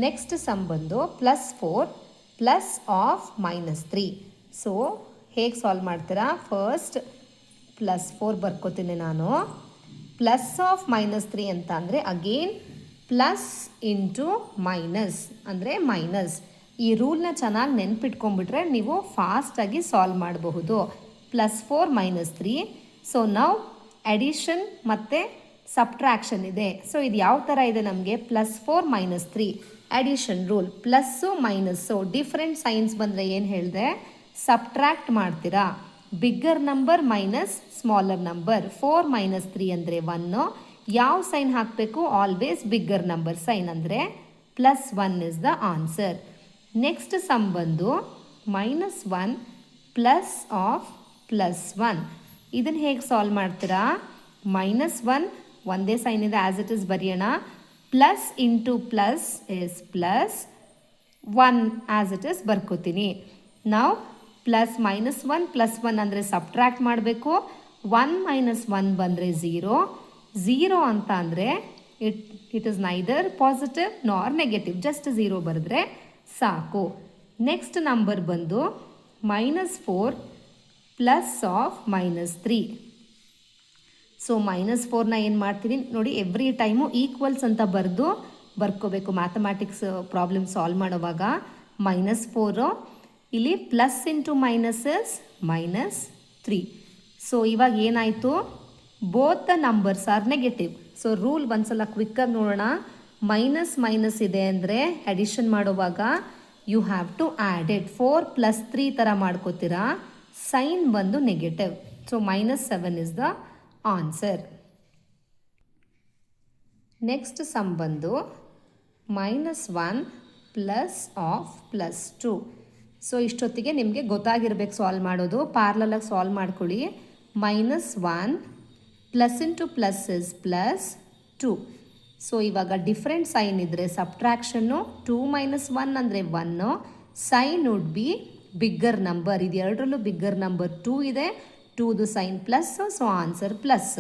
Next sum ಬಂದು +4 plus of -3. So ಹೇಗೆ solve ಮಾಡ್ತೀರಾ? ಫಸ್ಟ್ +4 ಬರ್ಕೋತೀನಿ ನಾನು. ಪ್ಲಸ್ ಆಫ್ -3 ಅಂತ ಅಂದರೆ ಅಗೇನ್ ಪ್ಲಸ್ ಇಂಟು ಮೈನಸ್ ಅಂದರೆ ಮೈನಸ್. ಈ ರೂಲ್ನ ಚೆನ್ನಾಗಿ ನೆನ್ಪಿಟ್ಕೊಂಡ್ಬಿಟ್ರೆ ನೀವು ಫಾಸ್ಟಾಗಿ ಸಾಲ್ವ್ ಮಾಡಬಹುದು. +4 -3. ಸೊ ನಾವು ಅಡಿಷನ್ ಮತ್ತು ಸಬ್ಟ್ರಾಕ್ಷನ್ ಇದೆ. ಸೊ ಇದು ಯಾವ ಥರ ಇದೆ ನಮಗೆ? +4 -3 addition rule. Plus minus different science ಬಂದರೆ ಏನು ಹೇಳಿದೆ? ಸಬ್ಟ್ರ್ಯಾಕ್ಟ್ ಮಾಡ್ತೀರಾ. Bigger number minus smaller number. 4 -3 ಅಂದರೆ 1. ಯಾವ ಸೈನ್ ಹಾಕಬೇಕು? ಆಲ್ವೇಸ್ ಬಿಗ್ಗರ್ ನಂಬರ್ ಸೈನ್, ಅಂದರೆ +1 is the answer. Next sum ಬಂದು -1 ಪ್ಲಸ್ ಆಫ್ +1. ಇದನ್ನು ಹೇಗೆ ಸಾಲ್ವ್ ಮಾಡ್ತೀರಾ? -1 ಒಂದೇ ಸೈನ್ ಇದೆ, ಆ್ಯಸ್ ಇಟ್ ಇಸ್ ಬರೆಯೋಣ. Plus into plus is plus, 1 as it is ಬರ್ಕೋತೀನಿ. ನಾವು +-1 +1 ಅಂದರೆ ಸಬ್ಟ್ರ್ಯಾಕ್ಟ್ ಮಾಡಬೇಕು. 1 - 1 ಬಂದರೆ 0. 0 ಅಂತ ಅಂದರೆ ಇಟ್ ಇಸ್ ನೈದರ್ ಪಾಸಿಟಿವ್ ನಾರ್ ನೆಗೆಟಿವ್. ಜಸ್ಟ್ 0 ಬರೆದ್ರೆ ಸಾಕು. ನೆಕ್ಸ್ಟ್ ನಂಬರ್ ಬಂದು -4 ಪ್ಲಸ್ ಆಫ್ -3. ಸೊ -4ನ ಏನು ಮಾಡ್ತೀನಿ ನೋಡಿ, ಎವ್ರಿ ಟೈಮು ಈಕ್ವಲ್ಸ್ ಅಂತ ಬರ್ಕೋಬೇಕು. ಮ್ಯಾಥಮ್ಯಾಟಿಕ್ಸ್ ಪ್ರಾಬ್ಲಮ್ ಸಾಲ್ವ್ ಮಾಡುವಾಗ -4 ಇಲ್ಲಿ plus into minus is -3. So ಇವಾಗ ಏನಾಯಿತು? Both the numbers are negative. So rule ಒಂದ್ಸಲ ಕ್ವಿಕ್ಕಾಗಿ ನೋಡೋಣ. ಮೈನಸ್ ಇದೆ ಅಂದರೆ ಅಡಿಷನ್ ಮಾಡುವಾಗ you have to add it. 4 + 3 ಥರ ಮಾಡ್ಕೋತೀರಾ. ಸೈನ್ ಬಂದು negative. So -7 is the answer. Next sum ಬಂದು -1 ಪ್ಲಸ್ ಆಫ್ +2. ಸೊ ಇಷ್ಟೊತ್ತಿಗೆ ನಿಮಗೆ ಗೊತ್ತಾಗಿರ್ಬೇಕು ಸಾಲ್ವ್ ಮಾಡೋದು. ಪ್ಯಾರಲಲಾಗಿ ಸಾಲ್ವ್ ಮಾಡ್ಕೊಳ್ಳಿ. -1 plus into plus is +2. So ಇವಾಗ ಡಿಫ್ರೆಂಟ್ ಸೈನ್ ಇದ್ದರೆ ಸಬ್ಟ್ರಾಕ್ಷನ್ನು. 2 - 1 ಅಂದರೆ 1. Sign would be bigger number. ಇದು ಎರಡರಲ್ಲೂ ಬಿಗ್ಗರ್ ನಂಬರ್ 2 ಇದೆ. 2ದು sign plus, so answer plus.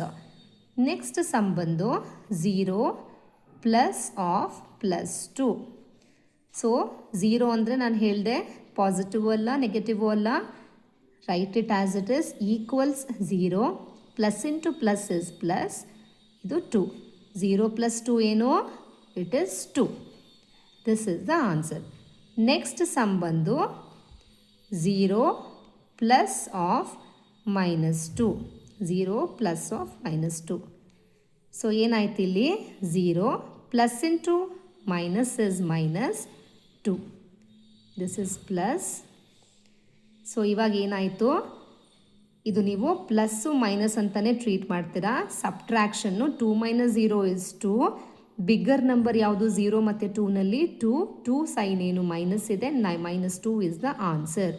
Next sum ಬಂದು 0 ಪ್ಲಸ್ ಆಫ್ +2. ಸೊ 0 ಅಂದರೆ ನಾನು ಹೇಳಿದೆ ಪಾಸಿಟಿವ್ ಅಲ್ಲ ನೆಗೆಟಿವ್ ಅಲ್ಲ. Write it as it is equals 0. Plus into plus is plus. ಇದು 2. 0 + 2 ಏನು? It is 2. This is the answer. Next sum ಬಂದು 0 plus of -2. 0 plus of -2. So ಏನಾಯ್ತು ಇಲ್ಲಿ? 0 plus into minus is -2. This is plus. So ಇವಾಗ ಏನಾಯಿತು? ಇದು ನೀವು plus minus ಅಂತಲೇ ಟ್ರೀಟ್ ಮಾಡ್ತೀರಾ. ಸಬ್ಟ್ರಾಕ್ಷನ್ನು 2 - 0 ಇಸ್ 2. ಬಿಗ್ಗರ್ ನಂಬರ್ ಯಾವುದು? 0 ಮತ್ತು 2ನಲ್ಲಿ 2 ಸೈನ್ ಏನು ಮೈನಸ್ ಇದೆ. -2 ಇಸ್ ದ ಆನ್ಸರ್.